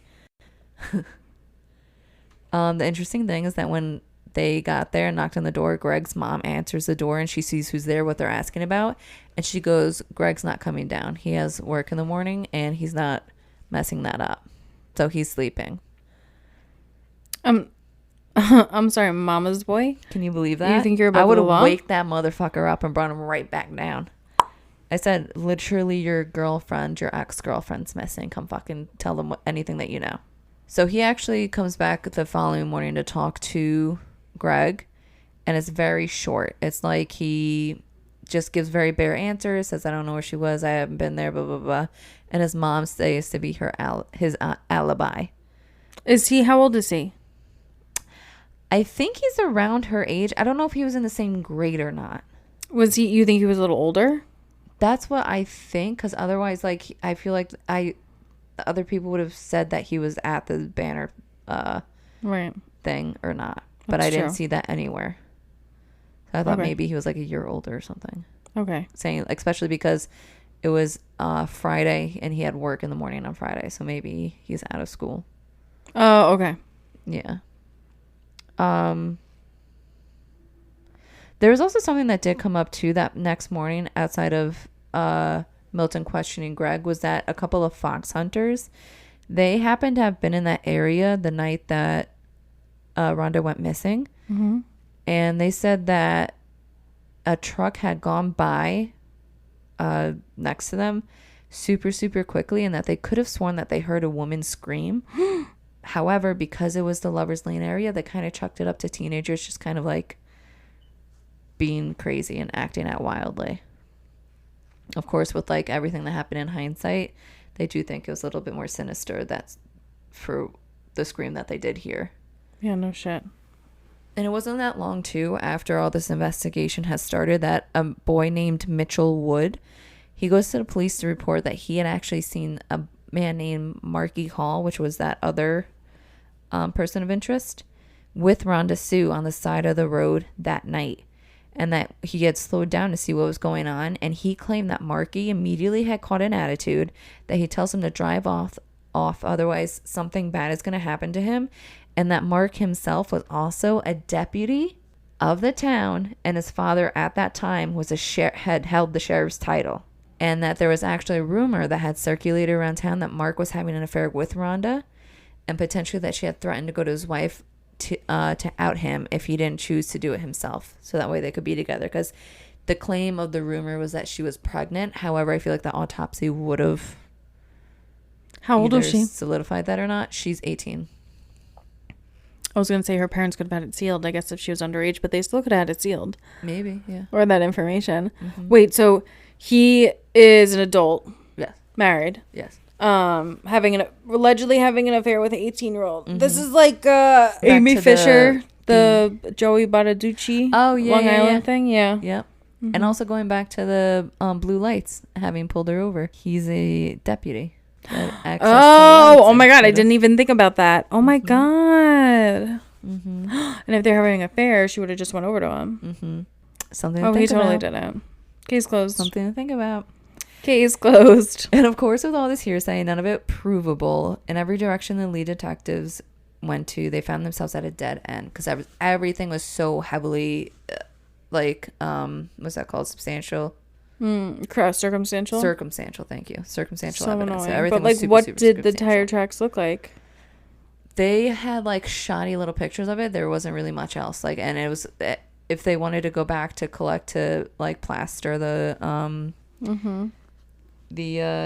The interesting thing is that when they got there and knocked on the door, Greg's mom answers the door and she sees who's there, what they're asking about, and she goes, Greg's not coming down. He has work in the morning and he's not messing that up, so he's sleeping. I'm sorry, mama's boy. Can you believe that? You think you're above I would the have law? waked that motherfucker up and brought him right back down. I said, literally, your girlfriend, your ex-girlfriend's missing. Come fucking tell them anything that you know. So he actually comes back the following morning to talk to Greg, and it's very short. It's like he just gives very bare answers, says, I don't know where she was, I haven't been there, blah, blah, blah. And his mom stays to be his alibi. How old is he? I think he's around her age. I don't know if he was in the same grade or not. You think he was a little older? That's what I think, because otherwise, like, I feel like other people would have said that he was at the banner right thing or not. But I didn't see that anywhere. So I thought maybe he was like a year older or something. Okay. Saying, especially because it was Friday and he had work in the morning on Friday. So maybe he's out of school. Oh, okay. Yeah. There was also something that did come up too that next morning outside of Milton questioning Greg, was that a couple of fox hunters, they happened to have been in that area the night that Rhonda went missing. Mm-hmm. And they said that a truck had gone by next to them super, super quickly, and that they could have sworn that they heard a woman scream. However, because it was the Lover's Lane area, they kind of chucked it up to teenagers just kind of like being crazy and acting out wildly. Of course, with like everything that happened in hindsight, they do think it was a little bit more sinister that's for the scream that they did hear. Yeah, no shit. And it wasn't that long too after all this investigation has started that a boy named Mitchell Wood, he goes to the police to report that he had actually seen a man named Marky Hall, which was that other person of interest, with Rhonda Sue on the side of the road that night, and that he had slowed down to see what was going on. And he claimed that Marky immediately had caught an attitude, that he tells him to drive off, otherwise something bad is going to happen to him, and that Mark himself was also a deputy of the town, and his father at that time was had held the sheriff's title. And that there was actually a rumor that had circulated around town that Mark was having an affair with Rhonda, and potentially that she had threatened to go to his wife to out him if he didn't choose to do it himself, so that way they could be together. Because the claim of the rumor was that she was pregnant. However, I feel like the autopsy would have how old was she? Solidified that or not. She's 18. I was going to say her parents could have had it sealed, I guess, if she was underage, but they still could have had it sealed. Maybe, yeah. Or that information. Wait, so he is an adult, Yes. married, Yes. allegedly having an affair with an 18-year-old. This is like Amy to Fisher, the Joey Badaducci, Oh, yeah, Long yeah, Island yeah. thing. Yeah. Yep. And also going back to the blue lights, having pulled her over. He's a deputy. That access to lights Oh my and God, I should've- didn't even think about that. Oh my God. And if they're having an affair, she would have just went over to him. Something to Oh, think he totally about. didn't. Case closed. Something to think about. Case closed. And of course, with all this hearsay, none of it provable, in every direction the lead detectives went to, they found themselves at a dead end because everything was so heavily, what's that called? Substantial? Circumstantial. Circumstantial, thank you. Circumstantial So evidence. So annoying. everything But like, was super, what super did the tire circumstantial. tracks look like? They had like shoddy little pictures of it. There wasn't really much else. Like, and it was, if they wanted to go back to collect to like plaster the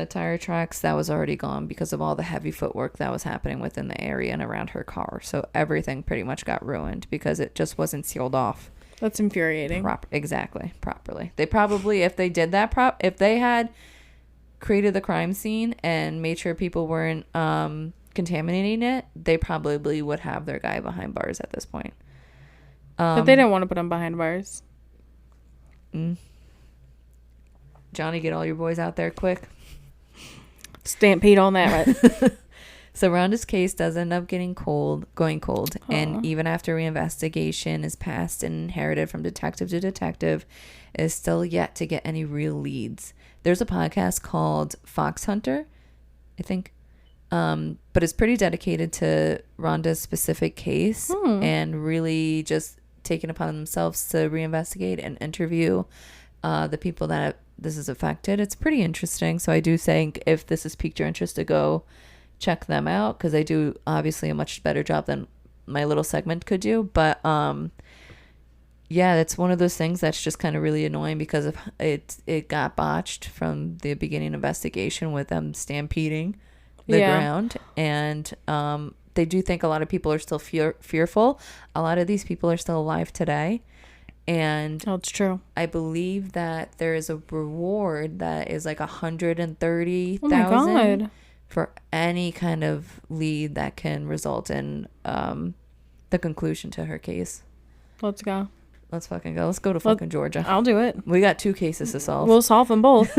tire tracks, that was already gone because of all the heavy footwork that was happening within the area and around her car. So everything pretty much got ruined because it just wasn't sealed off. That's infuriating. Properly. They probably, if they did that, if they had created the crime scene and made sure people weren't contaminating it, they probably would have their guy behind bars at this point. But they didn't want to put him behind bars. Johnny, get all your boys out there quick. Stampede on that, right? So Rhonda's case does end up going cold. And even after reinvestigation is passed and inherited from detective to detective, it is still yet to get any real leads. There's a podcast called Fox Hunter, I think. But it's pretty dedicated to Rhonda's specific case and really just taking upon themselves to reinvestigate and interview the people that this has affected. It's pretty interesting. So I do think if this has piqued your interest, to go check them out, because they do obviously a much better job than my little segment could do. But yeah, it's one of those things that's just kind of really annoying because of it got botched from the beginning investigation with them stampeding the ground. And they do think a lot of people are still fearful. A lot of these people are still alive today. And That's true. I believe that there is a reward that is like $130,000 Oh my God. for any kind of lead that can result in the conclusion to her case. Let's go. Let's fucking go. Let's go to fucking Georgia. I'll do it. We got 2 cases to solve. We'll solve them both.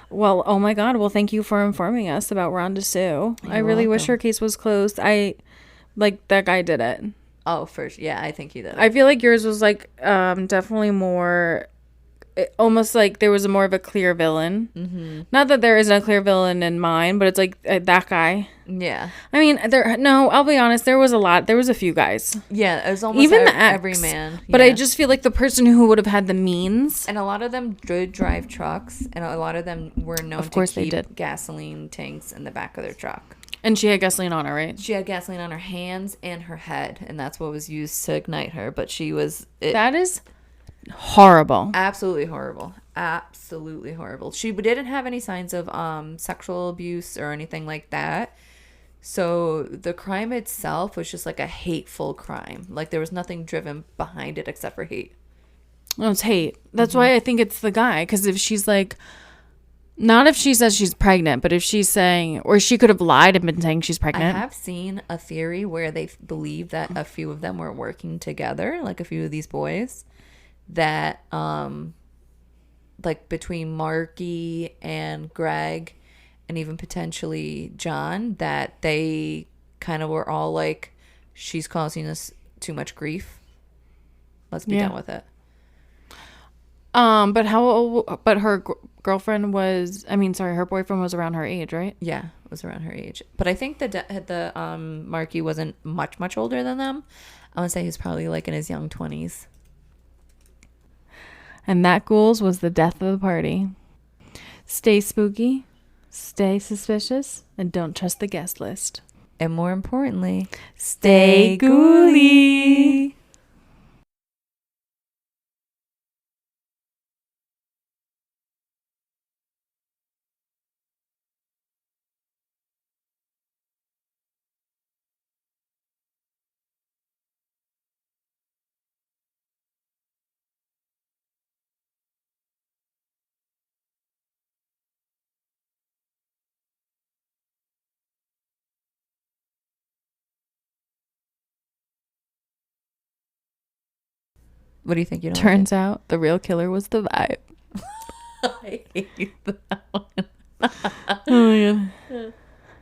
Well, oh my God. Well, thank you for informing us about Rhonda Sue. I really wish her case was closed. Like, that guy did it. Oh, first. Yeah, I think he did. I feel like yours was like definitely more, almost like there was more of a clear villain. Not that there isn't a clear villain in mine, but it's like that guy. Yeah. I mean, I'll be honest, there was a few guys. Yeah, it was almost Even the ex, every man. But yeah. I just feel like the person who would have had the means. And a lot of them did drive trucks, and a lot of them were known to keep gasoline tanks in the back of their truck. And she had gasoline on her, right? She had gasoline on her hands and her head, and that's what was used to ignite her. But she was... That is horrible. Absolutely horrible. Absolutely horrible. She didn't have any signs of sexual abuse or anything like that. So the crime itself was just like a hateful crime. Like, there was nothing driven behind it except for hate. No, it's hate. That's why I think it's the guy. Because if she's like... Not if she says she's pregnant, but if she's saying, or she could have lied and been saying she's pregnant. I have seen a theory where they believe that a few of them were working together, like a few of these boys, that like between Marky and Greg and even potentially John, that they kind of were all like, she's causing us too much grief. Let's be done with it. But her girlfriend was, her boyfriend was around her age, right? Yeah, it was around her age. But I think the Marky wasn't much older than them. I would say he's probably like in his young 20s. And that, Ghouls, was the death of the party. Stay spooky, stay suspicious, and don't trust the guest list. And more importantly, stay ghouly. What do you think? You don't Turns out the real killer was the vibe. like it? I hate that one. Oh my god.